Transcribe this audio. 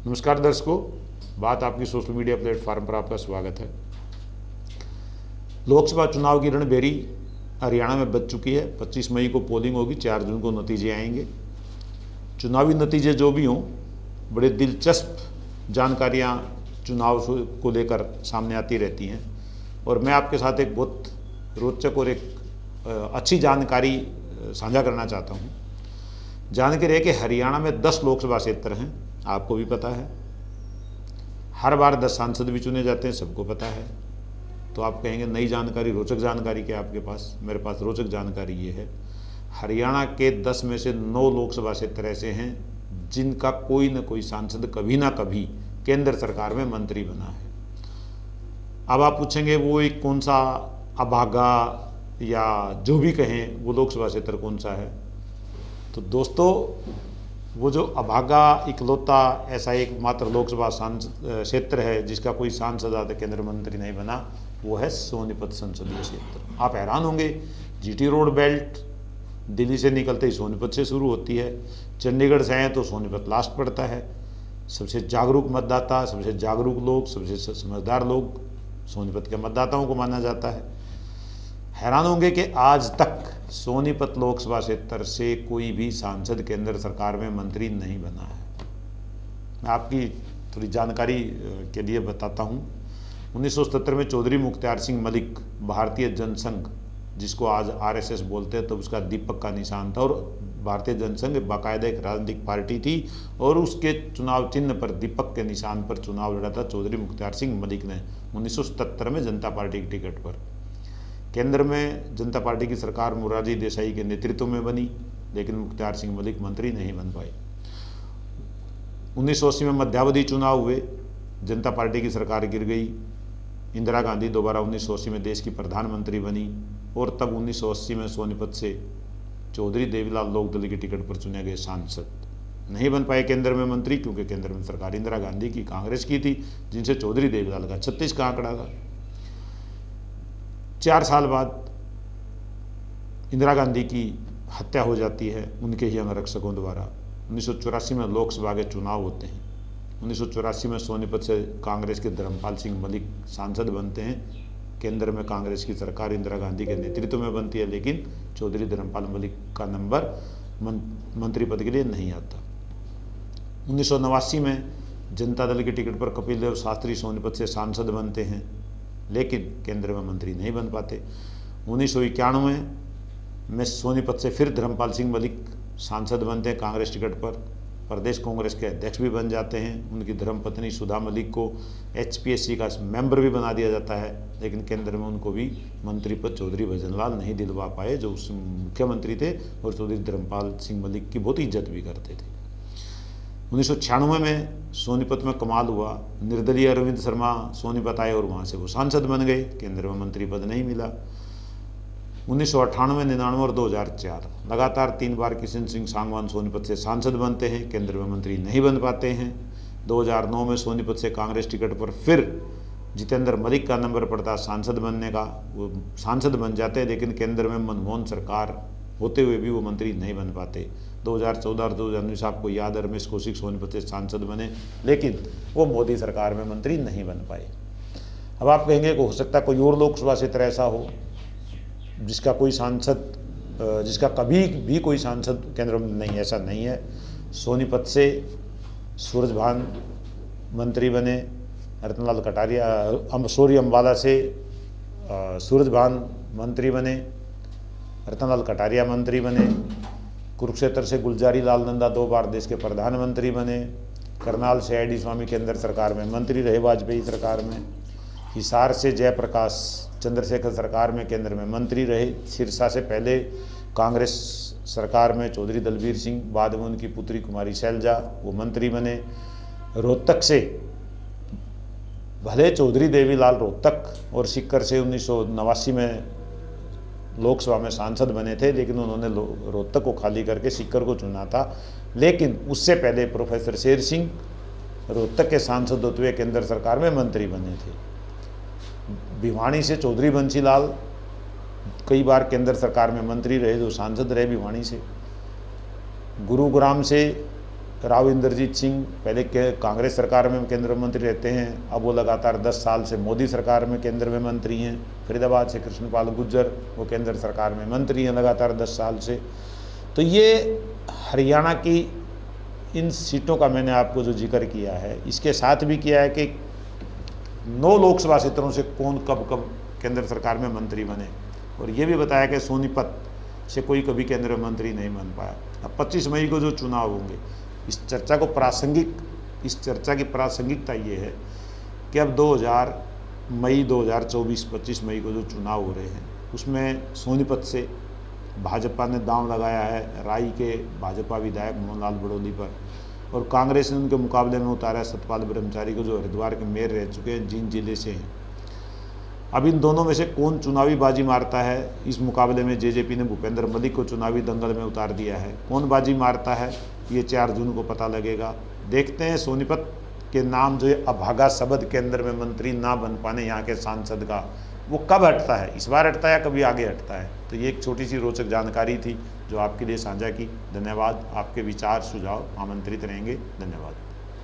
नमस्कार दर्शकों, बात आपकी सोशल मीडिया प्लेटफार्म पर आपका स्वागत है। लोकसभा चुनाव की रणभेरी हरियाणा में बज चुकी है। 25 मई को पोलिंग होगी, 4 जून को नतीजे आएंगे। चुनावी नतीजे जो भी हों, बड़े दिलचस्प जानकारियां चुनाव को लेकर सामने आती रहती हैं और मैं आपके साथ एक बहुत रोचक और एक अच्छी जानकारी साझा करना चाहता हूं। जानकारी है कि हरियाणा में 10 लोकसभा क्षेत्र हैं, आपको भी पता है। हर बार 10 सांसद भी चुने जाते हैं, सबको पता है। तो आप कहेंगे नई जानकारी, रोचक जानकारी क्या आपके पास? मेरे पास रोचक जानकारी ये है, हरियाणा के 10 में से 9 लोकसभा क्षेत्र ऐसे हैं जिनका कोई न कोई सांसद कभी ना कभी केंद्र सरकार में मंत्री बना है। अब आप पूछेंगे वो एक कौन सा अभागा या जो भी कहें वो लोकसभा क्षेत्र कौन सा है? तो दोस्तों, वो जो अभागा इकलौता ऐसा एक मात्र लोकसभा क्षेत्र है जिसका कोई सांसद आदि केंद्र मंत्री नहीं बना, वो है सोनीपत संसदीय क्षेत्र। आप हैरान होंगे, जीटी रोड बेल्ट दिल्ली से निकलते ही सोनीपत से शुरू होती है, चंडीगढ़ से आए तो सोनीपत लास्ट पड़ता है। सबसे जागरूक मतदाता, सबसे जागरूक लोग, सबसे समझदार लोग सोनीपत के मतदाताओं को माना जाता है। हैरान होंगे कि आज तक सोनीपत लोकसभा क्षेत्र से कोई भी सांसद केंद्र सरकार में मंत्री नहीं बना है। मैं आपकी थोड़ी जानकारी के लिए बताता हूं। 1977 में चौधरी मुख्तार सिंह मलिक, भारतीय जनसंघ जिसको आज आरएसएस बोलते हैं, तब उसका दीपक का निशान था और भारतीय जनसंघ बाकायदा एक राजनीतिक पार्टी थी और उसके चुनाव चिन्ह पर दीपक के निशान पर चुनाव लड़ा था चौधरी मुख्तार सिंह मलिक ने 1977 में जनता पार्टी की टिकट पर। केंद्र में जनता पार्टी की सरकार मोरारजी देसाई के नेतृत्व में बनी, लेकिन मुख्तार सिंह मलिक मंत्री नहीं बन पाए। 1980 में मध्यावधि चुनाव हुए, जनता पार्टी की सरकार गिर गई। इंदिरा गांधी दोबारा 1980 में देश की प्रधानमंत्री बनी और तब 1980 में सोनीपत से चौधरी देवीलाल लोकदल की टिकट पर चुने गए सांसद नहीं बन पाए केंद्र में मंत्री, क्योंकि केंद्र में सरकार इंदिरा गांधी की, कांग्रेस की थी, जिनसे चौधरी देवीलाल का 36 का आंकड़ा था। 4 साल बाद इंदिरा गांधी की हत्या हो जाती है उनके ही अंगरक्षकों द्वारा। 1984 में लोकसभा के चुनाव होते हैं। 1984 में सोनीपत से कांग्रेस के धर्मपाल सिंह मलिक सांसद बनते हैं। केंद्र में कांग्रेस की सरकार इंदिरा गांधी के नेतृत्व में बनती है, लेकिन चौधरी धर्मपाल मलिक का नंबर मंत्री पद के लिए नहीं आता। 1989 में जनता दल की टिकट पर कपिल देव शास्त्री सोनीपत से सांसद बनते हैं, लेकिन केंद्र में मंत्री नहीं बन पाते। 1991 में सोनीपत से फिर धर्मपाल सिंह मलिक सांसद बनते हैं कांग्रेस टिकट पर, प्रदेश कांग्रेस के अध्यक्ष भी बन जाते हैं। उनकी धर्मपत्नी सुधा मलिक को एचपीएससी का मेंबर भी बना दिया जाता है, लेकिन केंद्र में उनको भी मंत्री पद चौधरी भजनलाल नहीं दिलवा पाए, जो उस मुख्यमंत्री थे और चौधरी धर्मपाल सिंह मलिक की बहुत इज्जत भी करते थे। 1996 में सोनीपत में कमाल हुआ, निर्दलीय अरविंद शर्मा सोनीपत आए और वहाँ से वो सांसद बन गए, केंद्र में मंत्री पद नहीं मिला। 1998, 99 और 2004 लगातार 3 बार किशन सिंह सांगवान सोनीपत से सांसद बनते हैं, केंद्र में मंत्री नहीं बन पाते हैं। 2009 में सोनीपत से कांग्रेस टिकट पर फिर जितेंद्र मलिक का नंबर पड़ता सांसद बनने का, वो सांसद बन जाते हैं, लेकिन केंद्र में मनमोहन सरकार होते हुए भी वो मंत्री नहीं बन पाते। 2014 और 2019 आपको याद है, रमेश कौशिक सोनीपत से सांसद बने, लेकिन वो मोदी सरकार में मंत्री नहीं बन पाए। अब आप कहेंगे कि हो सकता है कोई और लोकसभा क्षेत्र ऐसा हो जिसका कोई सांसद, जिसका कभी भी कोई सांसद केंद्र में नहीं। ऐसा नहीं है। सोनीपत से सूरजभान मंत्री बने, रतनलाल कटारिया, अम्बाला से सूरजभान मंत्री बने, रतनलाल कटारिया मंत्री बने। कुरुक्षेत्र से गुलजारी लाल नंदा 2 बार देश के प्रधानमंत्री बने। करनाल से आईडी स्वामी केंद्र सरकार में मंत्री रहे वाजपेयी सरकार में। हिसार से जयप्रकाश चंद्रशेखर सरकार में केंद्र में मंत्री रहे। सिरसा से पहले कांग्रेस सरकार में चौधरी दलबीर सिंह, बाद में उनकी पुत्री कुमारी शैलजा, वो मंत्री बने। रोहतक से भले चौधरी देवीलाल रोहतक और सीकर से 1989 में लोकसभा में सांसद बने थे, लेकिन उन्होंने रोहतक को खाली करके सीकर को चुना था। लेकिन उससे पहले प्रोफेसर शेर सिंह रोहतक के सांसद होते हुए केंद्र सरकार में मंत्री बने थे। भिवानी से चौधरी बंसीलाल कई बार केंद्र सरकार में मंत्री रहे, जो सांसद रहे भिवानी से। गुरुग्राम से राव इंद्रजीत सिंह पहले कांग्रेस सरकार में केंद्र मंत्री रहते हैं, अब वो लगातार 10 साल से मोदी सरकार में केंद्र में मंत्री हैं। फरीदाबाद से कृष्णपाल गुर्जर, वो केंद्र सरकार में मंत्री हैं लगातार 10 साल से। तो ये हरियाणा की इन सीटों का मैंने आपको जो जिक्र किया है, इसके साथ भी किया है कि 9 लोकसभा क्षेत्रों से कौन कब कब केंद्र सरकार में मंत्री बने, और ये भी बताया कि सोनीपत से कोई कभी केंद्रीय मंत्री नहीं बन पाया। अब 25 मई को जो चुनाव होंगे, इस चर्चा की प्रासंगिकता ये है कि अब 2024 25 मई को जो चुनाव हो रहे हैं, उसमें सोनीपत से भाजपा ने दांव लगाया है राई के भाजपा विधायक मोहनलाल बड़ौली पर, और कांग्रेस ने उनके मुकाबले में उतारा है सतपाल ब्रह्मचारी को, जो हरिद्वार के मेयर रह चुके हैं, जींद जिले से हैं। अब इन दोनों में से कौन चुनावी बाजी मारता है, इस मुकाबले में जेजेपी ने भूपेंद्र मलिक को चुनावी दंगल में उतार दिया है। कौन बाजी मारता है, ये 4 जून को पता लगेगा। देखते हैं सोनीपत के नाम जो ये अभागा शब्द केंद्र में मंत्री ना बन पाने यहाँ के सांसद का, वो कब हटता है, इस बार हटता है या कभी आगे हटता है। तो ये एक छोटी सी रोचक जानकारी थी जो आपके लिए साझा की। धन्यवाद। आपके विचार सुझाव आमंत्रित रहेंगे। धन्यवाद।